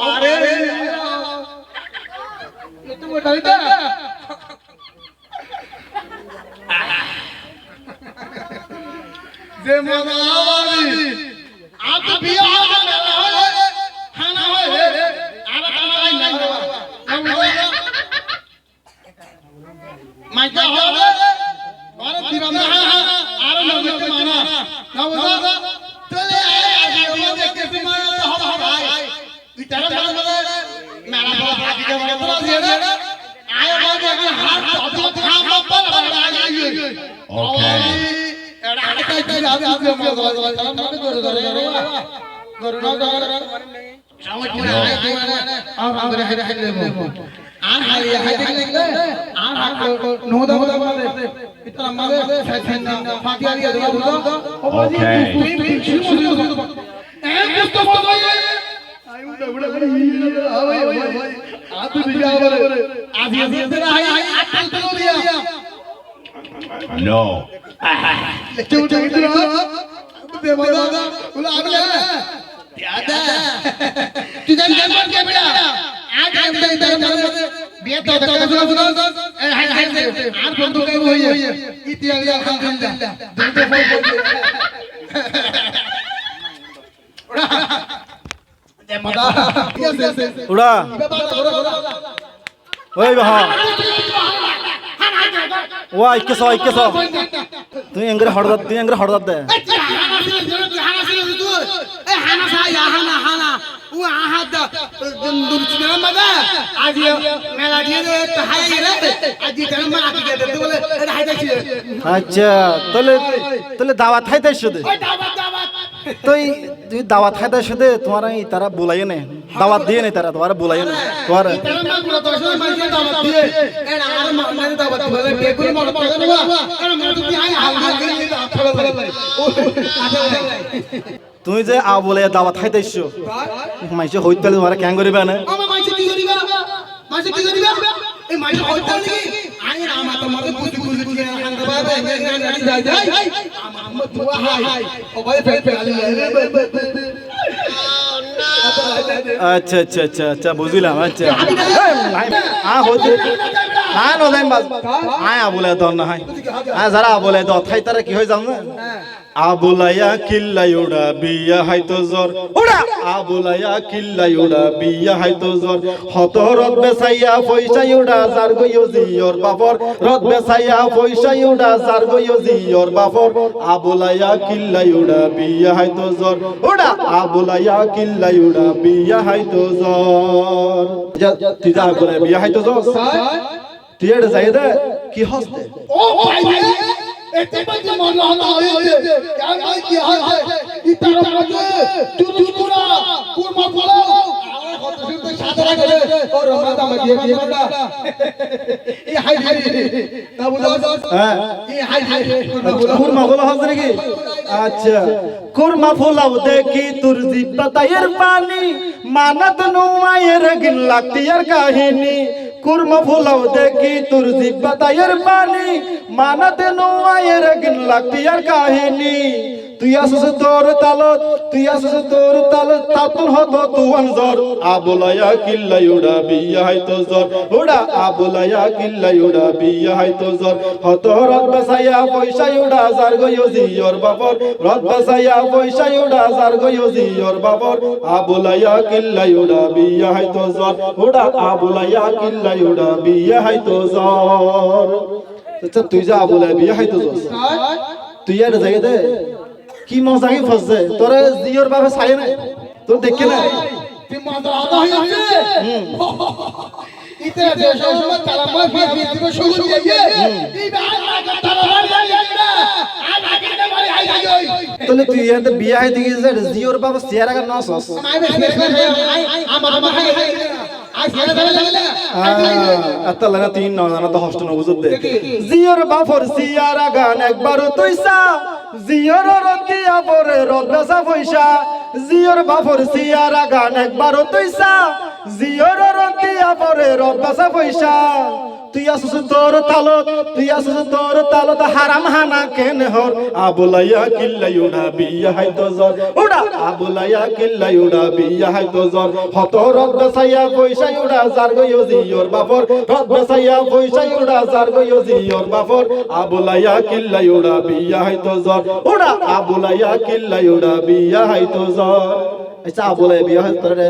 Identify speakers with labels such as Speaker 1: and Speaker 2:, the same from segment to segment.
Speaker 1: আরে তুমি বলতে যে মজারি আত বিয়া হবে খানা হবে আর খানা নাই না মাইকা হবে আর দিবানা আর নগদ মানা নগদ চলে আগে আমাদের কেসে মানা হবে ভাই তুই তারা বলে মেরা বলা ভাগি দে বলা দিয়ে আয় আমাদের এখন হাত অত খাম পাল আই ওকে এড়া আটকাই তুই আবি আবি সালাম করে করে সময় করে আয় তুই আমরা হেরে হেরে দেবো আর হাই হাই দেখলে আর নো দাও আমাদের ইতরা আমাদের সেন্না ফাটি আলিয়া দাও ওকে এ মুস্তাফা ভাই আই উড়া উড়া আরে ভাই আত দিয়া বলে আজি আজি তেরা হাই আট তো দিয়া
Speaker 2: No.
Speaker 1: क्यों चल रहा देवादा बोला आगे यादा तू जान जान के बेटा आज हम तो इधर बिया तो सुना हाय हाय आज बंदू के होई इतिहास अल्हम्दुलिल्लाह दुनिया बोल जय माता
Speaker 3: उड़ा ओए बहा वा इक्के सौ तू एंगरे हड़दत दे
Speaker 1: हाना सा या हाना हाना वो आहद दुनिया में आज ये मेला दिए तो हाय रे आज ये धर्म आके दे बोले अरे हाय देखिए
Speaker 3: अच्छा तले दावत है दे शुद्ध तो तुम दावत है दे शुद्ध तुम्हारा ही तारा बुलाये ने दावत दिए नहीं तारा तुम्हारा बुलाये ने तुम्हारा
Speaker 1: दावत दिए एना आर मैंने दावत बोले बेकुल मत पकड़ हुआ एना मैं तो हाय हाल
Speaker 3: তুমি যে আ বলে দাওয়াত খাইতেছো মাইছে হইতে তোমার কেন করিবা না
Speaker 1: আমা মাইছে কি করিবা এই মাইছে হইতে নাকি আই আমা তোমারে বুঝি আনতে বাবা গাড়ি যাই আমা তুয়া হাই ও ভাই ফেল
Speaker 3: अच्छा अच्छा अच्छा अच्छा बुझिलाम अच्छा हाँ होते हाँ नो जाइम बाज हाँ आबुले तो ना हाँ हाँ जरा आबुले तो थाई तारा की हो जाऊँ ना आबुलाया किल्ला उड़ा बिया है तो जोर उड़ा आबुलाया किल्ला उड़ा बिया है तो जोर हतो रद बेसाया पैसा उड़ा जार गो योजी और बापर रद बेसाया पैसा उड़ा जार गो योजी और बापर आबुलाया किल्ला उड़ा बिया है तो जोर उड़ा आबुलाया किल्ला उड़ा बिया है तो जोर तीजा बोले बिया है तो जोर तीयर जायदा की हंसते
Speaker 1: ओ भाई एते बजे मन हला होए क्या भाई की है इतना बजे तू कुरमा बोलो आवे हत सुनते सादरा करे और रमादा में ये हाय ना बोलो
Speaker 3: हां
Speaker 1: ये हाय
Speaker 3: कुरमा बोलो हंसरे की अच्छा कुरमा फुलाव देखी तुरजी बतायर पानी मानत नुआयर गिन लागतियर काहिनी कुरमा फुलाव देखी तुरजी बतायर पानी मानत नुआयर गिन लागतियर काहिनी তুই আসছ তোর তালত তাতুন হতো তুয়ান জর আবুলায়া কিল্লা উড়া বিয়া হাই তো জর উড়া আবুলায়া কিল্লা উড়া বিয়া হাই তো জর হতো রদ বসায়া পয়সা উড়া জার গয়ো জিয়র বাবর রদ বসায়া পয়সা উড়া জার গয়ো জিয়র বাবর আবুলায়া কিল্লা উড়া বিয়া হাই তো জর উড়া আবুলায়া কিল্লা উড়া বিয়া হাই তো জর আচ্ছা তুই যা আবুলায়া বিয়া হাই তো জর তুই আর যাই দে কি মজা কি ফসে তোরে জিওর বাবা চাই না তো দেখে না
Speaker 1: তুই মজা আদা হইছে ইতে দেশ সময় তালামা ফির দিব শুরু হইছে এই ভাই লাগা তালামা যাইরা আর আগে মারি আই যাই
Speaker 3: তোলে তুই এতে বিয়া হইতে গেছে জিওর বাবা শেয়ার আগা নসস
Speaker 1: আমি আমার হাই আই শেয়ার ধরে লাগলা
Speaker 3: আত্তা লাগা তিন না জানা তো হস্ত না বুঝদ দে জিওর বাফর শেয়ার আগা একবার তুইসা জিওর রতিয়া পরে রদসা পয়সা জিওর বাফর শেয়ার আগা একবার তুইসা জিওর রতিয়া পরে রদসা পয়সা তুই আসুস তোর তালত তুই আসুস তোর তালত হারাম হানা কেন হর আবুলাইয়া কিল্লাই উড়া বিয়া হাই তো জর উড়া আবুলাইয়া কিল্লাই উড়া বিয়া হাই তো জর হত রদ বেসাইয়া পয়সা উড়া জার গয়ো জিওর বাপর রদ বেসাইয়া পয়সা উড়া জার গয়ো জিওর বাপর আবুলাইয়া কিল্লাই উড়া বিয়া হাই তো জর উড়া আবুলাইয়া কিল্লাই উড়া বিয়া হাই তো জর আচ্ছা আবুলাই বিয়া হাই তোরে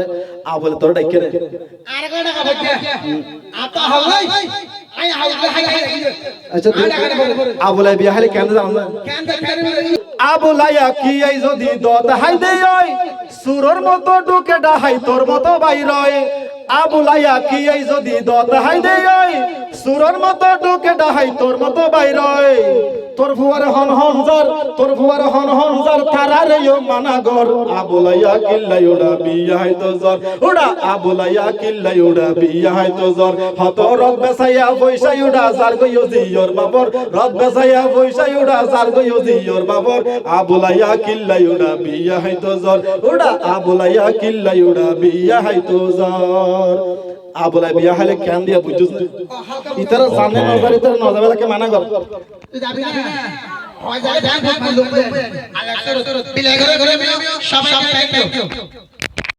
Speaker 3: আবুলে তোর ডাকে রে
Speaker 1: আর কোন টাকা বলতে আতা হলাই আই হাই হাই হাই
Speaker 3: আচ্ছা আবুলাই বিয়া হাইলে কেন জানো না
Speaker 1: কেন কেন
Speaker 3: আবুলাইয়া কি এই যদি দত হাই দে ওই সুরর মতো ঢুকে ডাহাই তোর মতো বাইরয় আবুলাইয়া কি এই যদি দত হাই দে ওই সুরর মতো ঢুকে ডাহাই তোর মতো বাইরয় তোর ফুয়ার হন হন জার তোর ফুয়ার হন হন জার তারারে ইও মানাগর আবুলাইয়া কিল্লাই উড়া বিয়া হাই তো জর উড়া আবুলাইয়া কিল্লাই উড়া বিয়া হাই তো জর হত রদ বেসাইয়া পয়সা উড়া জার গয়ো জিওর বাপর রদ বেসাইয়া পয়সা উড়া জার গয়ো জিওর বাপর আবুলাইয়া কিল্লাই উড়া বিয়া হাই তো জর উড়া আবুলাইয়া কিল্লাই উড়া বিয়া হাই তো জর আবুলাই বিয়া হাইলে কেন দিয়া বুঝছস না ইতারা জানে নজর ইতারা নজরকে মানা কর
Speaker 1: তুই যাবি না হয় যায় ধ্যান ভোগ লোক আলেক্সর বিলে করে সব সব থ্যাংক ইউ